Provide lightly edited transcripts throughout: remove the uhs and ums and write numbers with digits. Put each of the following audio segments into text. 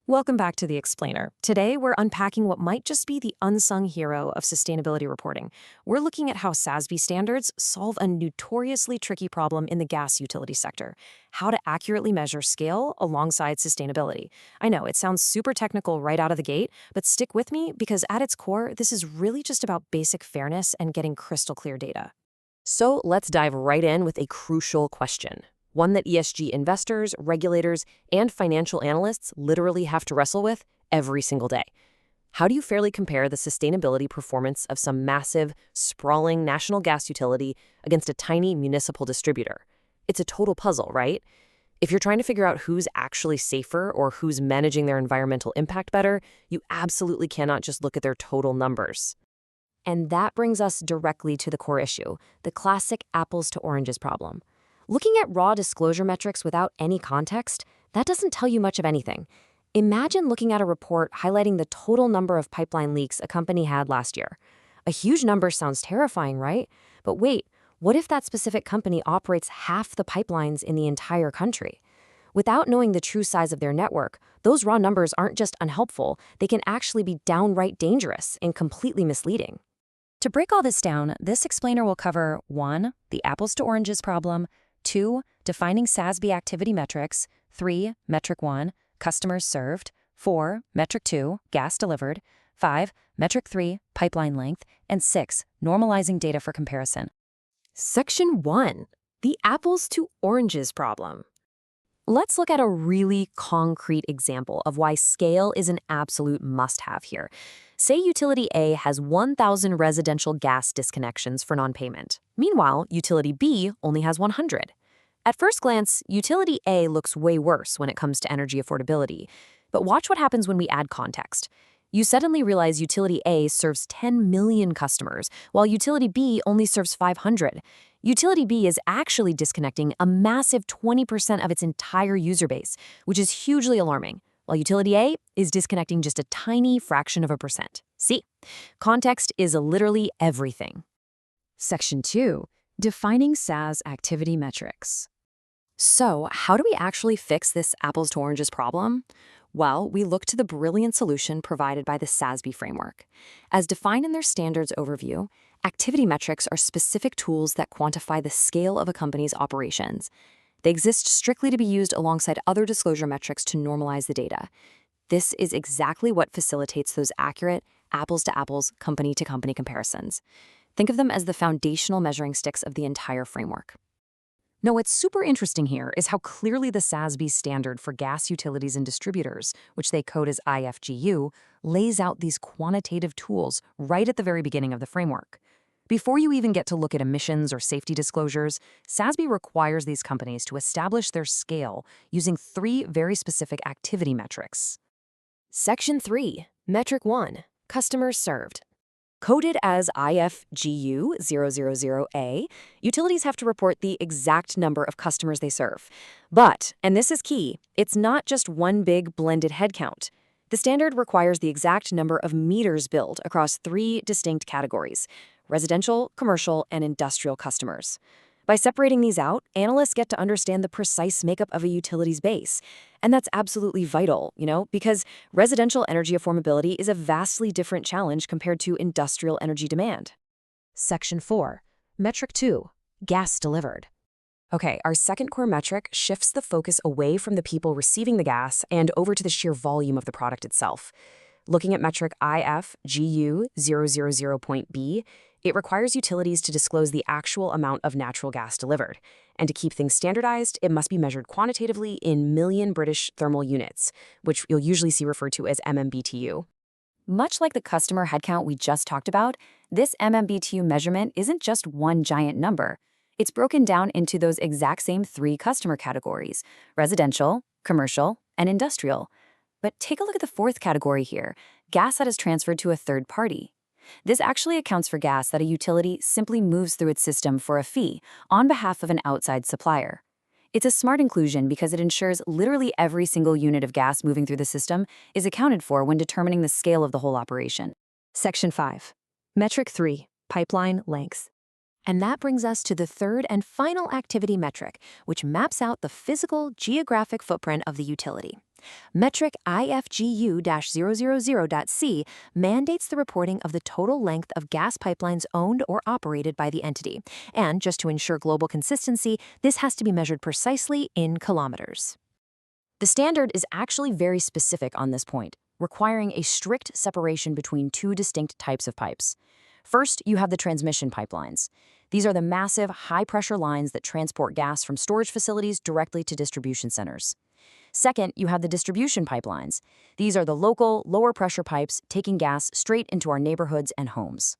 Welcome back to The Explainer. Today, we're unpacking what might just be the unsung hero of sustainability reporting. We're looking at how SASB standards solve a notoriously tricky problem in the gas utility sector: how to accurately measure scale alongside sustainability. I know, it sounds super technical right out of the gate, but stick with me because at its core, this is really just about basic fairness and getting crystal clear data. So let's dive right in with a crucial question. One that ESG investors, regulators, and financial analysts literally have to wrestle with every single day. How do you fairly compare the sustainability performance of some massive, sprawling national gas utility against a tiny municipal distributor? It's a total puzzle, right? If you're trying to figure out who's actually safer or who's managing their environmental impact better, you absolutely cannot just look at their total numbers. And that brings us directly to the core issue, the classic apples to oranges problem. Looking at raw disclosure metrics without any context, that doesn't tell you much of anything. Imagine looking at a report highlighting the total number of pipeline leaks a company had last year. A huge number sounds terrifying, right? But wait, what if that specific company operates half the pipelines in the entire country? Without knowing the true size of their network, those raw numbers aren't just unhelpful, they can actually be downright dangerous and completely misleading. To break all this down, this explainer will cover 1. The apples to oranges problem, 2. Defining SASB activity metrics, 3. Metric 1. Customers served, 4. Metric 2. Gas delivered, 5. Metric 3. Pipeline length, and 6. Normalizing data for comparison. Section 1. The apples to oranges problem. Let's look at a really concrete example of why scale is an absolute must-have here. Say Utility A has 1,000 residential gas disconnections for non-payment. Meanwhile, Utility B only has 100. At first glance, Utility A looks way worse when it comes to energy affordability. But watch what happens when we add context. You suddenly realize Utility A serves 10 million customers, while Utility B only serves 500. Utility B is actually disconnecting a massive 20% of its entire user base, which is hugely alarming, while Utility A is disconnecting just a tiny fraction of a percent. See, context is literally everything. Section 2. Defining SAS activity metrics. So, how do we actually fix this apples to oranges problem? Well, we look to the brilliant solution provided by the SASB framework. As defined in their standards overview, activity metrics are specific tools that quantify the scale of a company's operations. They exist strictly to be used alongside other disclosure metrics to normalize the data. This is exactly what facilitates those accurate, apples-to-apples, company-to-company comparisons. Think of them as the foundational measuring sticks of the entire framework. Now, what's super interesting here is how clearly the SASB standard for gas utilities and distributors, which they code as IFGU, lays out these quantitative tools right at the very beginning of the framework. Before you even get to look at emissions or safety disclosures, SASB requires these companies to establish their scale using 3 very specific activity metrics. Section 3, Metric 1, Customers Served. Coded as IFGU 000A, utilities have to report the exact number of customers they serve. But, and this is key, it's not just one big blended headcount. The standard requires the exact number of meters billed across 3 distinct categories: residential, commercial, and industrial customers. By separating these out, analysts get to understand the precise makeup of a utility's base. And that's absolutely vital, because residential energy affordability is a vastly different challenge compared to industrial energy demand. Section 4, Metric 2, Gas Delivered. Okay, our second core metric shifts the focus away from the people receiving the gas and over to the sheer volume of the product itself. Looking at metric IFGU 000.B, it requires utilities to disclose the actual amount of natural gas delivered. And to keep things standardized, it must be measured quantitatively in million British thermal units, which you'll usually see referred to as MMBtu. Much like the customer headcount we just talked about, this MMBtu measurement isn't just one giant number. It's broken down into those exact same 3 customer categories: residential, commercial, and industrial. But take a look at the 4th category here, gas that is transferred to a third party. This actually accounts for gas that a utility simply moves through its system for a fee on behalf of an outside supplier. It's a smart inclusion because it ensures literally every single unit of gas moving through the system is accounted for when determining the scale of the whole operation. Section 5. Metric 3. Pipeline length. And that brings us to the third and final activity metric, which maps out the physical, geographic footprint of the utility. Metric IFGU-000.C mandates the reporting of the total length of gas pipelines owned or operated by the entity. And just to ensure global consistency, this has to be measured precisely in kilometers. The standard is actually very specific on this point, requiring a strict separation between two distinct types of pipes. First, you have the transmission pipelines. These are the massive, high-pressure lines that transport gas from storage facilities directly to distribution centers. Second, you have the distribution pipelines. These are the local, lower-pressure pipes taking gas straight into our neighborhoods and homes.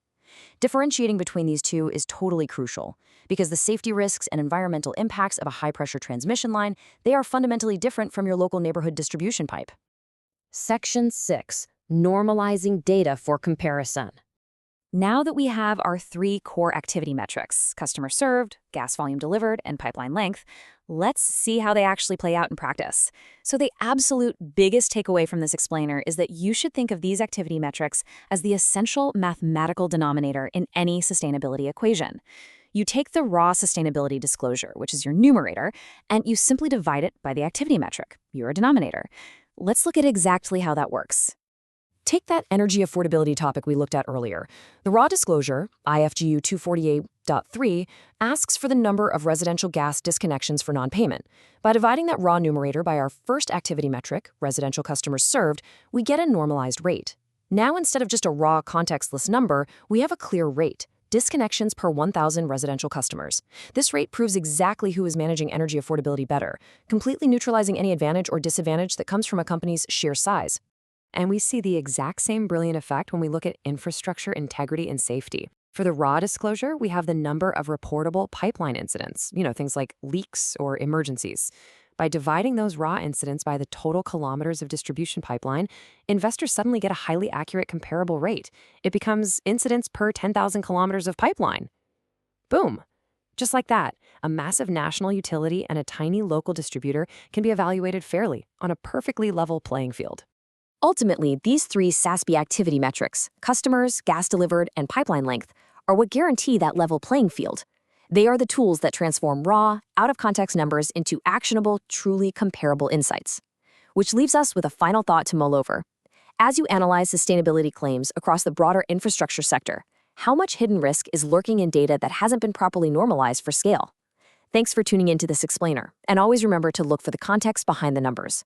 Differentiating between these two is totally crucial, because the safety risks and environmental impacts of a high-pressure transmission line, they are fundamentally different from your local neighborhood distribution pipe. Section 6. Normalizing data for comparison. Now that we have our three core activity metrics, customer served, gas volume delivered, and pipeline length, let's see how they actually play out in practice. So the absolute biggest takeaway from this explainer is that you should think of these activity metrics as the essential mathematical denominator in any sustainability equation. You take the raw sustainability disclosure, which is your numerator, and you simply divide it by the activity metric, your denominator. Let's look at exactly how that works. Take that energy affordability topic we looked at earlier. The raw disclosure, IFGU 248.3, asks for the number of residential gas disconnections for non-payment. By dividing that raw numerator by our first activity metric, residential customers served, we get a normalized rate. Now, instead of just a raw contextless number, we have a clear rate, disconnections per 1,000 residential customers. This rate proves exactly who is managing energy affordability better, completely neutralizing any advantage or disadvantage that comes from a company's sheer size. And we see the exact same brilliant effect when we look at infrastructure integrity and safety. For the raw disclosure, we have the number of reportable pipeline incidents, things like leaks or emergencies. By dividing those raw incidents by the total kilometers of distribution pipeline, investors suddenly get a highly accurate comparable rate. It becomes incidents per 10,000 kilometers of pipeline. Boom! Just like that, a massive national utility and a tiny local distributor can be evaluated fairly on a perfectly level playing field. Ultimately, these three SASB activity metrics, customers, gas delivered, and pipeline length, are what guarantee that level playing field. They are the tools that transform raw, out-of-context numbers into actionable, truly comparable insights. Which leaves us with a final thought to mull over. As you analyze sustainability claims across the broader infrastructure sector, how much hidden risk is lurking in data that hasn't been properly normalized for scale? Thanks for tuning into this explainer, and always remember to look for the context behind the numbers.